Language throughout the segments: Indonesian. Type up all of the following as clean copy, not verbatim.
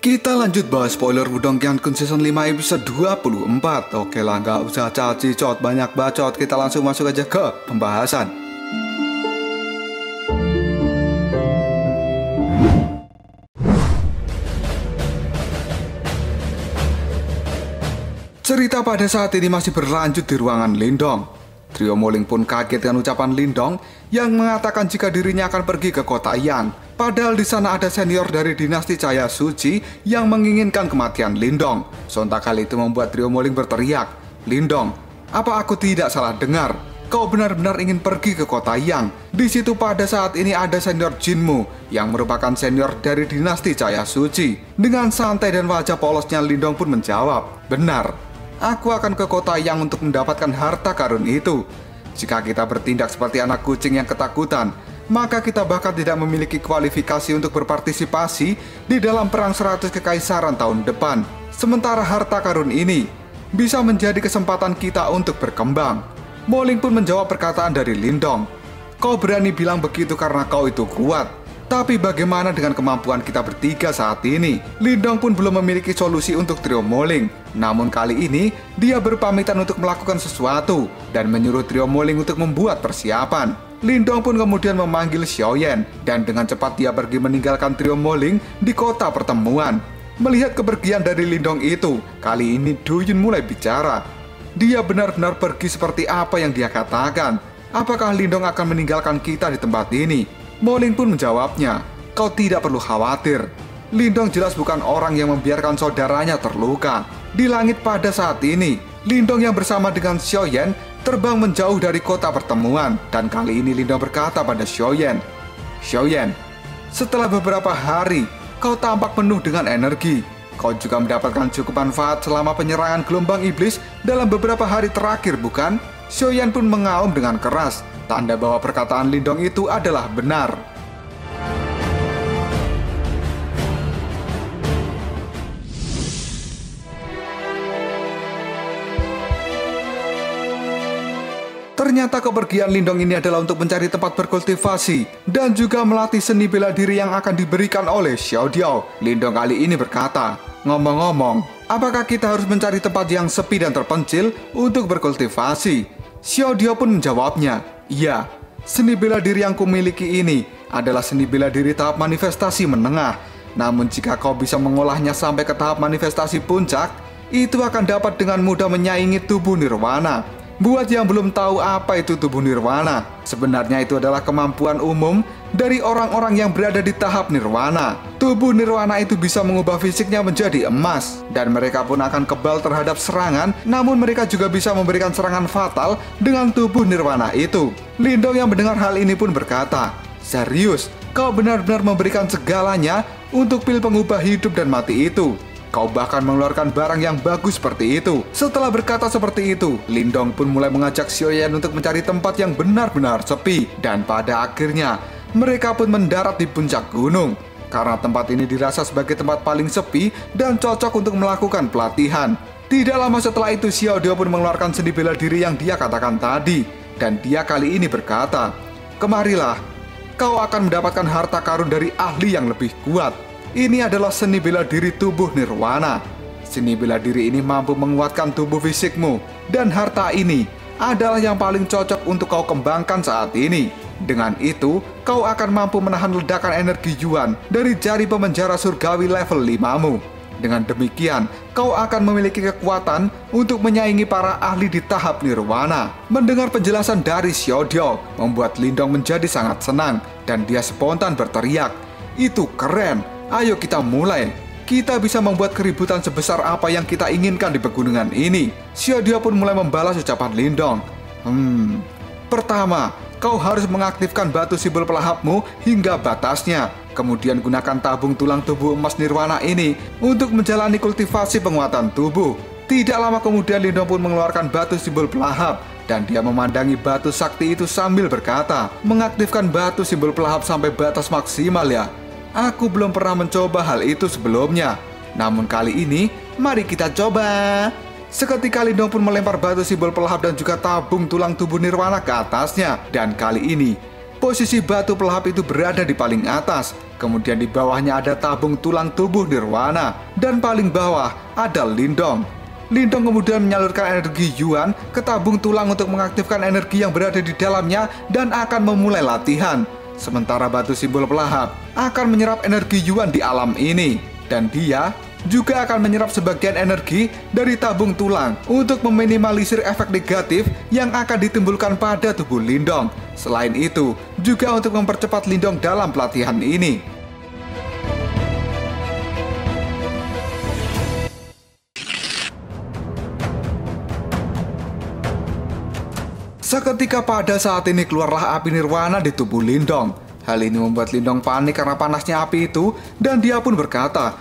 Kita lanjut bahas spoiler Wudong Qiankun season 5 episode 24. Oke lah, nggak usah caci-cot banyak bacot, kita langsung masuk aja ke pembahasan. Cerita pada saat ini masih berlanjut di ruangan Lindong. Trio Moling pun kaget dengan ucapan Lindong yang mengatakan jika dirinya akan pergi ke kota Yang. Padahal di sana ada senior dari dinasti Cahaya Suci yang menginginkan kematian Lindong. Sontak hal itu membuat Trio Moling berteriak, "Lindong, apa aku tidak salah dengar? Kau benar-benar ingin pergi ke kota Yang?" Di situ pada saat ini ada senior Jinmu yang merupakan senior dari dinasti Cahaya Suci. Dengan santai dan wajah polosnya Lindong pun menjawab, "Benar, aku akan ke kota Yang untuk mendapatkan harta karun itu. Jika kita bertindak seperti anak kucing yang ketakutan, maka kita bahkan tidak memiliki kualifikasi untuk berpartisipasi di dalam perang 100 kekaisaran tahun depan. Sementara harta karun ini bisa menjadi kesempatan kita untuk berkembang." Moling pun menjawab perkataan dari Lindong, "Kau berani bilang begitu karena kau itu kuat. Tapi bagaimana dengan kemampuan kita bertiga saat ini?" Lindong pun belum memiliki solusi untuk Trio Moling. Namun kali ini dia berpamitan untuk melakukan sesuatu dan menyuruh Trio Moling untuk membuat persiapan. Lindong pun kemudian memanggil Xiaoyan dan dengan cepat dia pergi meninggalkan Trio Moling di kota pertemuan. Melihat kepergian dari Lindong itu, kali ini Du Yun mulai bicara. Dia benar-benar pergi seperti apa yang dia katakan. Apakah Lindong akan meninggalkan kita di tempat ini? Moling pun menjawabnya, "Kau tidak perlu khawatir. Lindong jelas bukan orang yang membiarkan saudaranya terluka." Di langit pada saat ini, Lindong yang bersama dengan Xiaoyan terbang menjauh dari kota pertemuan. Dan kali ini Lindong berkata pada Xiaoyan, "Xiaoyan, setelah beberapa hari, kau tampak penuh dengan energi. Kau juga mendapatkan cukup manfaat selama penyerangan gelombang iblis dalam beberapa hari terakhir, bukan?" Xiaoyan pun mengaum dengan keras, tanda bahwa perkataan Lindong itu adalah benar. Ternyata kepergian Lindong ini adalah untuk mencari tempat berkultivasi dan juga melatih seni bela diri yang akan diberikan oleh Xiao Diao. Lindong kali ini berkata, "Ngomong-ngomong, apakah kita harus mencari tempat yang sepi dan terpencil untuk berkultivasi?" Xiao Diao pun menjawabnya, "Iya, seni bela diri yang kumiliki ini adalah seni bela diri tahap manifestasi menengah. Namun jika kau bisa mengolahnya sampai ke tahap manifestasi puncak, itu akan dapat dengan mudah menyaingi tubuh nirwana." Buat yang belum tahu apa itu tubuh nirwana, sebenarnya itu adalah kemampuan umum dari orang-orang yang berada di tahap nirwana. Tubuh nirwana itu bisa mengubah fisiknya menjadi emas, dan mereka pun akan kebal terhadap serangan, namun mereka juga bisa memberikan serangan fatal dengan tubuh nirwana itu. Lindong yang mendengar hal ini pun berkata, "Serius, kau benar-benar memberikan segalanya untuk pil pengubah hidup dan mati itu. Kau bahkan mengeluarkan barang yang bagus seperti itu." Setelah berkata seperti itu, Lindong pun mulai mengajak Xiaoyan untuk mencari tempat yang benar-benar sepi. Dan pada akhirnya, mereka pun mendarat di puncak gunung. Karena tempat ini dirasa sebagai tempat paling sepi dan cocok untuk melakukan pelatihan. Tidak lama setelah itu, Xiao Diao pun mengeluarkan seni bela diri yang dia katakan tadi. Dan dia kali ini berkata, "Kemarilah, kau akan mendapatkan harta karun dari ahli yang lebih kuat. Ini adalah seni bela diri tubuh nirwana. Seni bela diri ini mampu menguatkan tubuh fisikmu, dan harta ini adalah yang paling cocok untuk kau kembangkan saat ini. Dengan itu, kau akan mampu menahan ledakan energi Yuan dari jari pemenjara surgawi level 5-mu. Dengan demikian, kau akan memiliki kekuatan untuk menyaingi para ahli di tahap nirwana." Mendengar penjelasan dari Xiao Diao membuat Lindong menjadi sangat senang, dan dia spontan berteriak, "Itu keren! Ayo kita mulai. Kita bisa membuat keributan sebesar apa yang kita inginkan di pegunungan ini." Xiao Diao pun mulai membalas ucapan Lindong. Pertama, kau harus mengaktifkan batu simbol pelahapmu hingga batasnya. Kemudian gunakan tabung tulang tubuh emas nirwana ini untuk menjalani kultivasi penguatan tubuh." Tidak lama kemudian Lindong pun mengeluarkan batu simbol pelahap, dan dia memandangi batu sakti itu sambil berkata, "Mengaktifkan batu simbol pelahap sampai batas maksimal ya? Aku belum pernah mencoba hal itu sebelumnya. Namun kali ini, mari kita coba." Seketika Lindong pun melempar batu simbol pelahap dan juga tabung tulang tubuh nirwana ke atasnya. Dan kali ini, Posisi batu pelahap itu berada di paling atas. Kemudian di bawahnya ada tabung tulang tubuh Nirwana. Dan paling bawah ada Lindong. Lindong kemudian menyalurkan energi Yuan ke tabung tulang untuk mengaktifkan energi yang berada di dalamnya dan akan memulai latihan. Sementara batu simbol pelahap akan menyerap energi Yuan di alam ini. Dan dia juga akan menyerap sebagian energi dari tabung tulang untuk meminimalisir efek negatif yang akan ditimbulkan pada tubuh Lindong. Selain itu, juga untuk mempercepat Lindong dalam pelatihan ini. Seketika pada saat ini keluarlah api nirwana di tubuh Lindong. Hal ini membuat Lindong panik karena panasnya api itu dan dia pun berkata,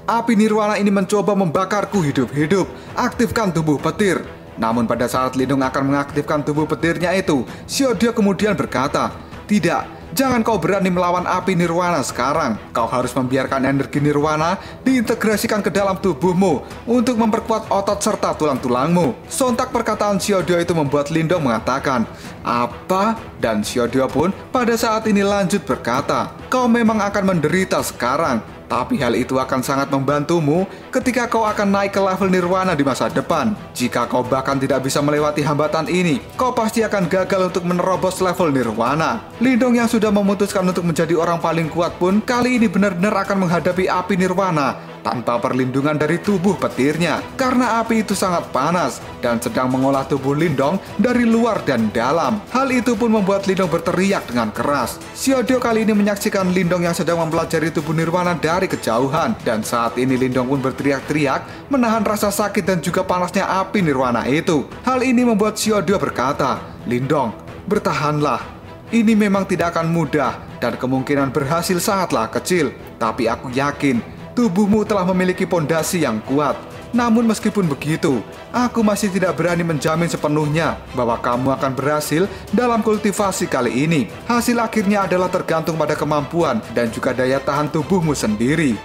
api nirwana ini mencoba membakarku hidup-hidup. Aktifkan tubuh petir." Namun pada saat Lindong akan mengaktifkan tubuh petirnya itu, Xiaodio kemudian berkata, "Tidak, jangan kau berani melawan api nirwana sekarang. Kau harus membiarkan energi nirwana diintegrasikan ke dalam tubuhmu untuk memperkuat otot serta tulang-tulangmu." Sontak perkataan Xiaodio itu membuat Lindong mengatakan, "Apa?" Dan Xiaodio pun pada saat ini lanjut berkata, "Kau memang akan menderita sekarang, tapi hal itu akan sangat membantumu ketika kau akan naik ke level nirwana di masa depan. Jika kau bahkan tidak bisa melewati hambatan ini, kau pasti akan gagal untuk menerobos level nirwana." Lindong yang sudah memutuskan untuk menjadi orang paling kuat pun kali ini benar-benar akan menghadapi api nirwana tanpa perlindungan dari tubuh petirnya, karena api itu sangat panas dan sedang mengolah tubuh Lindong dari luar dan dalam. Hal itu pun membuat Lindong berteriak dengan keras. Xiaodio kali ini menyaksikan Lindong yang sedang mempelajari tubuh nirwana dari kejauhan, dan saat ini Lindong pun berteriak-teriak menahan rasa sakit dan juga panasnya api nirwana itu. Hal ini membuat Xiaodio berkata, "Lindong, bertahanlah. Ini memang tidak akan mudah dan kemungkinan berhasil sangatlah kecil, tapi aku yakin tubuhmu telah memiliki pondasi yang kuat. Namun meskipun begitu, aku masih tidak berani menjamin sepenuhnya bahwa kamu akan berhasil dalam kultivasi kali ini. Hasil akhirnya adalah tergantung pada kemampuan dan juga daya tahan tubuhmu sendiri."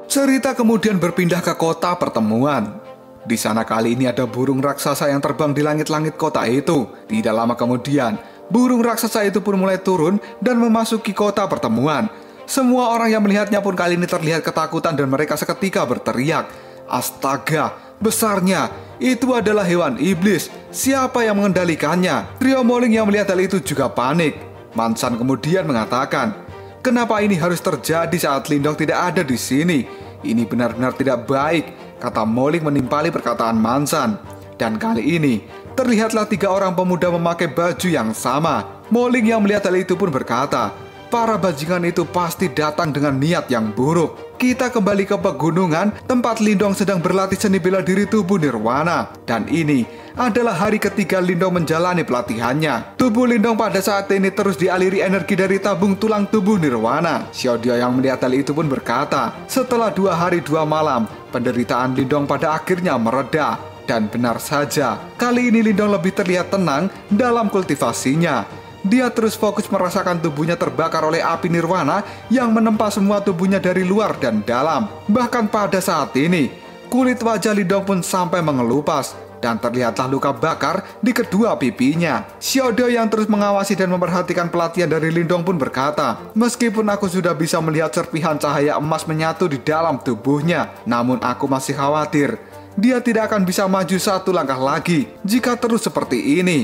Cerita kemudian berpindah ke kota pertemuan. Di sana kali ini ada burung raksasa yang terbang di langit-langit kota itu. Tidak lama kemudian, burung raksasa itu pun mulai turun dan memasuki kota pertemuan. Semua orang yang melihatnya pun kali ini terlihat ketakutan dan mereka seketika berteriak, "Astaga, besarnya! Itu adalah hewan iblis. Siapa yang mengendalikannya?" Trio Moling yang melihat hal itu juga panik. Mansan kemudian mengatakan, "Kenapa ini harus terjadi saat Lindong tidak ada di sini? Ini benar-benar tidak baik," kata Moling menimpali perkataan Mansan. Dan kali ini, terlihatlah 3 orang pemuda memakai baju yang sama. Moling yang melihat hal itu pun berkata, "Para bajingan itu pasti datang dengan niat yang buruk. Kita kembali ke pegunungan tempat Lindong sedang berlatih seni bela diri tubuh nirwana. Dan ini adalah hari ketiga Lindong menjalani pelatihannya." Tubuh Lindong pada saat ini terus dialiri energi dari tabung tulang tubuh nirwana. Xiaodio yang melihat hal itu pun berkata, "Setelah 2 hari 2 malam, penderitaan Lindong pada akhirnya mereda." Dan benar saja, kali ini Lindong lebih terlihat tenang dalam kultivasinya. Dia terus fokus merasakan tubuhnya terbakar oleh api nirwana yang menempa semua tubuhnya dari luar dan dalam. Bahkan pada saat ini, kulit wajah Lindong pun sampai mengelupas dan terlihatlah luka bakar di kedua pipinya. Xiaodio yang terus mengawasi dan memperhatikan pelatihan dari Lindong pun berkata, "Meskipun aku sudah bisa melihat serpihan cahaya emas menyatu di dalam tubuhnya, namun aku masih khawatir dia tidak akan bisa maju 1 langkah lagi jika terus seperti ini."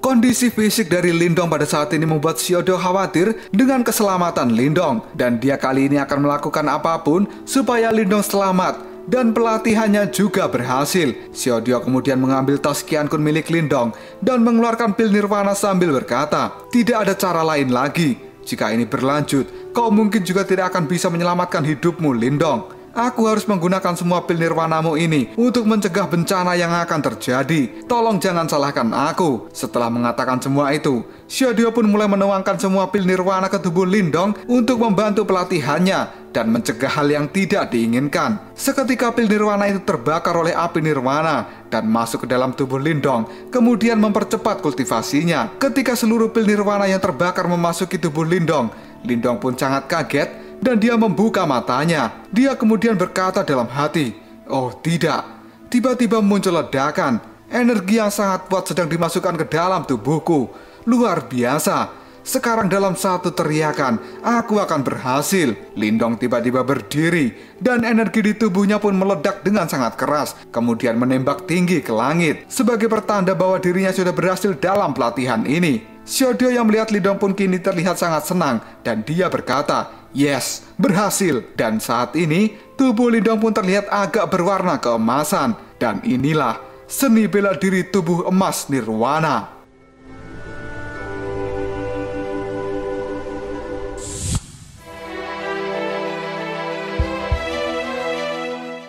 Kondisi fisik dari Lindong pada saat ini membuat Xiaodio khawatir dengan keselamatan Lindong, dan dia kali ini akan melakukan apapun supaya Lindong selamat dan pelatihannya juga berhasil. Xiaodio kemudian mengambil tas Qiankun milik Lindong dan mengeluarkan pil nirwana sambil berkata, "Tidak ada cara lain lagi. Jika ini berlanjut, kau mungkin juga tidak akan bisa menyelamatkan hidupmu, Lindong. Aku harus menggunakan semua pil nirwanamu ini untuk mencegah bencana yang akan terjadi. Tolong jangan salahkan aku." Setelah mengatakan semua itu, Xiaodio pun mulai menuangkan semua pil nirwana ke tubuh Lindong untuk membantu pelatihannya. dan mencegah hal yang tidak diinginkan. Seketika pil nirwana itu terbakar oleh api nirwana dan masuk ke dalam tubuh Lindong, kemudian mempercepat kultivasinya. Ketika seluruh pil nirwana yang terbakar memasuki tubuh Lindong, Lindong pun sangat kaget dan dia membuka matanya. Dia kemudian berkata dalam hati, "Oh tidak." Tiba-tiba muncul ledakan. Energi yang sangat kuat sedang dimasukkan ke dalam tubuhku. Luar biasa. Sekarang dalam satu teriakan, aku akan berhasil. Lindong tiba-tiba berdiri dan energi di tubuhnya pun meledak dengan sangat keras, kemudian menembak tinggi ke langit sebagai pertanda bahwa dirinya sudah berhasil dalam pelatihan ini. Xiaodio yang melihat Lindong pun kini terlihat sangat senang dan dia berkata, "Yes, berhasil." Dan saat ini tubuh Lindong pun terlihat agak berwarna keemasan, dan inilah seni bela diri tubuh emas nirwana.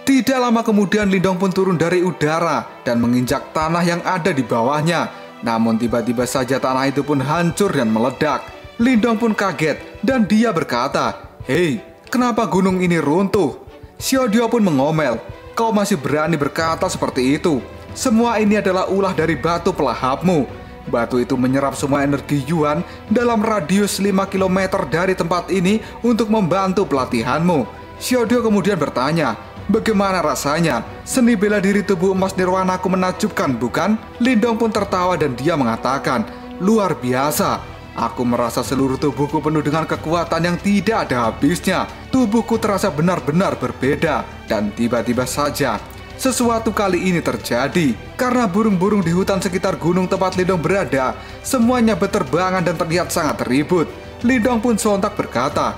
Tidak lama kemudian Lindong pun turun dari udara dan menginjak tanah yang ada di bawahnya. Namun tiba-tiba saja tanah itu pun hancur dan meledak. Lindong pun kaget dan dia berkata, "Hei, kenapa gunung ini runtuh?" Xiaodio pun mengomel, "Kau masih berani berkata seperti itu? Semua ini adalah ulah dari batu pelahapmu." Batu itu menyerap semua energi Yuan dalam radius 5 km dari tempat ini untuk membantu pelatihanmu. Xiaodio kemudian bertanya, "Bagaimana rasanya? Seni bela diri tubuh emas nirwanaku menakjubkan, bukan?" Lindong pun tertawa dan dia mengatakan, "Luar biasa. Aku merasa seluruh tubuhku penuh dengan kekuatan yang tidak ada habisnya. Tubuhku terasa benar-benar berbeda." Dan tiba-tiba saja sesuatu kali ini terjadi. Karena burung-burung di hutan sekitar gunung tempat Lindong berada semuanya berterbangan dan terlihat sangat ribut. Lindong pun sontak berkata,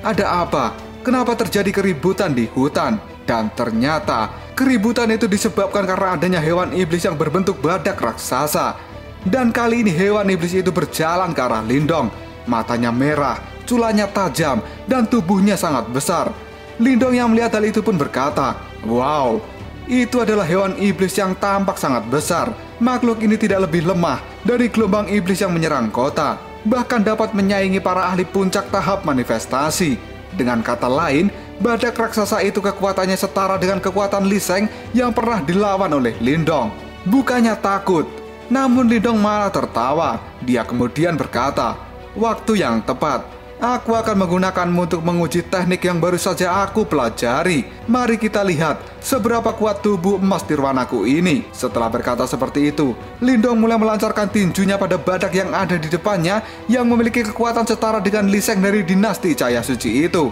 "Ada apa? Kenapa terjadi keributan di hutan?" Dan ternyata keributan itu disebabkan karena adanya hewan iblis yang berbentuk badak raksasa. Dan kali ini hewan iblis itu berjalan ke arah Lindong. Matanya merah, culanya tajam, dan tubuhnya sangat besar. Lindong yang melihat hal itu pun berkata, "Wow, itu adalah hewan iblis yang tampak sangat besar. Makhluk ini tidak lebih lemah dari gelombang iblis yang menyerang kota. Bahkan dapat menyaingi para ahli puncak tahap manifestasi. Dengan kata lain, badak raksasa itu kekuatannya setara dengan kekuatan Li Sheng yang pernah dilawan oleh Lindong." Bukannya takut, namun Lindong malah tertawa. Dia kemudian berkata, "Waktu yang tepat. Aku akan menggunakanmu untuk menguji teknik yang baru saja aku pelajari. Mari kita lihat seberapa kuat tubuh emas nirwanaku ini." Setelah berkata seperti itu, Lindong mulai melancarkan tinjunya pada badak yang ada di depannya yang memiliki kekuatan setara dengan Li Sheng dari dinasti Cahaya Suci itu.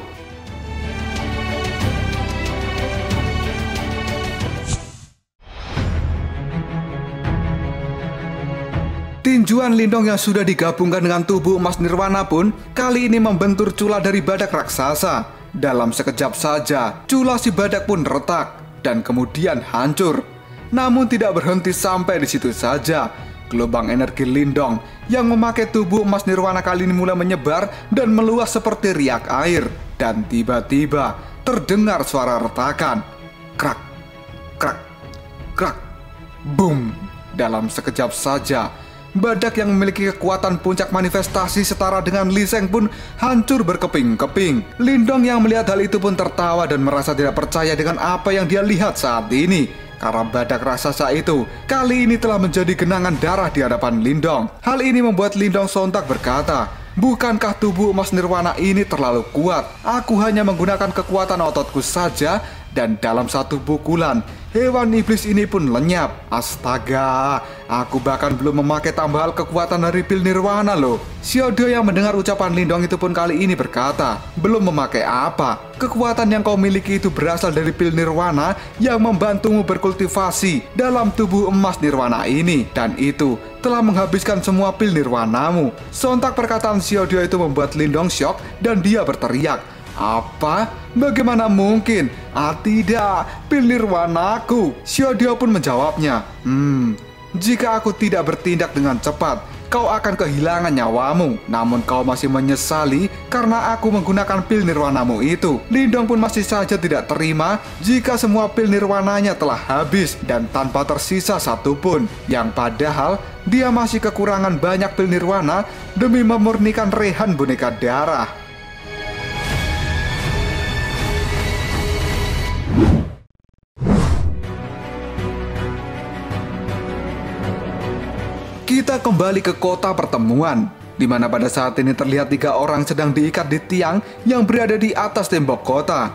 Tinjuan Lindong yang sudah digabungkan dengan tubuh emas nirwana pun kali ini membentur cula dari badak raksasa. Dalam sekejap saja, cula si badak pun retak dan kemudian hancur. Namun tidak berhenti sampai di situ saja. Gelombang energi Lindong yang memakai tubuh emas nirwana kali ini mulai menyebar dan meluas seperti riak air. Dan tiba-tiba terdengar suara retakan. Krak, krak, krak, boom. Dalam sekejap saja, badak yang memiliki kekuatan puncak manifestasi setara dengan Li Sheng pun hancur berkeping-keping. Lindong yang melihat hal itu pun tertawa dan merasa tidak percaya dengan apa yang dia lihat saat ini. Karena badak raksasa itu kali ini telah menjadi genangan darah di hadapan Lindong. Hal ini membuat Lindong sontak berkata, "Bukankah tubuh emas nirwana ini terlalu kuat? Aku hanya menggunakan kekuatan ototku saja." Dan dalam satu pukulan, hewan iblis ini pun lenyap. Astaga, aku bahkan belum memakai tambahan kekuatan dari pil nirwana loh. Xiaodio yang mendengar ucapan Lindong itu pun kali ini berkata, "Belum memakai apa? Kekuatan yang kau miliki itu berasal dari pil nirwana yang membantumu berkultivasi dalam tubuh emas nirwana ini. Dan itu telah menghabiskan semua pil nirwanamu." Sontak perkataan Xiaodio itu membuat Lindong syok dan dia berteriak, "Apa? Bagaimana mungkin? Tidak, pil nirwanaku." Xiaodio pun menjawabnya, "Jika aku tidak bertindak dengan cepat, kau akan kehilangan nyawamu. Namun kau masih menyesali karena aku menggunakan pil nirwanamu itu." Lindong pun masih saja tidak terima jika semua pil nirwananya telah habis dan tanpa tersisa satupun. Yang padahal dia masih kekurangan banyak pil nirwana demi memurnikan Rehan boneka darah. Kita kembali ke kota pertemuan, di mana pada saat ini terlihat 3 orang sedang diikat di tiang yang berada di atas tembok kota.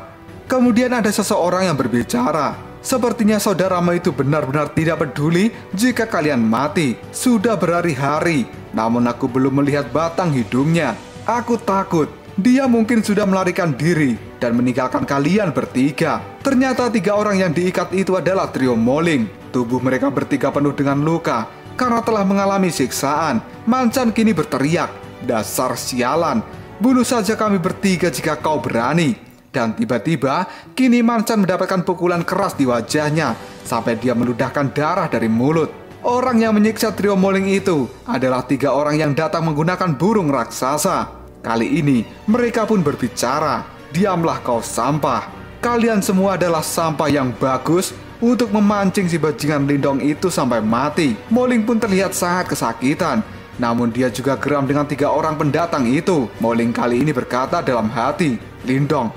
Kemudian ada seseorang yang berbicara. Sepertinya saudaramu itu benar-benar tidak peduli jika kalian mati. Sudah berhari-hari, namun aku belum melihat batang hidungnya. Aku takut. Dia mungkin sudah melarikan diri dan meninggalkan kalian bertiga. Ternyata 3 orang yang diikat itu adalah trio Moling. Tubuh mereka bertiga penuh dengan luka karena telah mengalami siksaan. Manchan kini berteriak, "Dasar sialan, bunuh saja kami bertiga jika kau berani." Dan tiba-tiba kini Manchan mendapatkan pukulan keras di wajahnya sampai dia meludahkan darah dari mulut. Orang yang menyiksa trio Moling itu adalah 3 orang yang datang menggunakan burung raksasa. Kali ini mereka pun berbicara, "Diamlah kau sampah. Kalian semua adalah sampah yang bagus untuk memancing si bajingan Lindong itu sampai mati." Moling pun terlihat sangat kesakitan. Namun dia juga geram dengan 3 orang pendatang itu. Moling kali ini berkata dalam hati, "Lindong,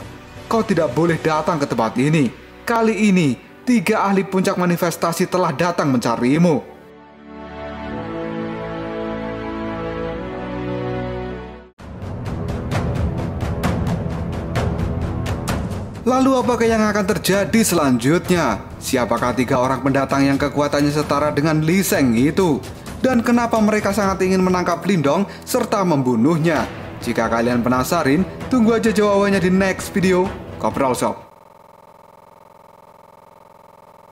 kau tidak boleh datang ke tempat ini. Kali ini 3 ahli puncak manifestasi telah datang mencarimu." Lalu apakah yang akan terjadi selanjutnya? Siapakah 3 orang pendatang yang kekuatannya setara dengan Lee Seng itu? Dan kenapa mereka sangat ingin menangkap Lindong serta membunuhnya? Jika kalian penasaran, tunggu aja jawabannya di next video. Kopral Shop.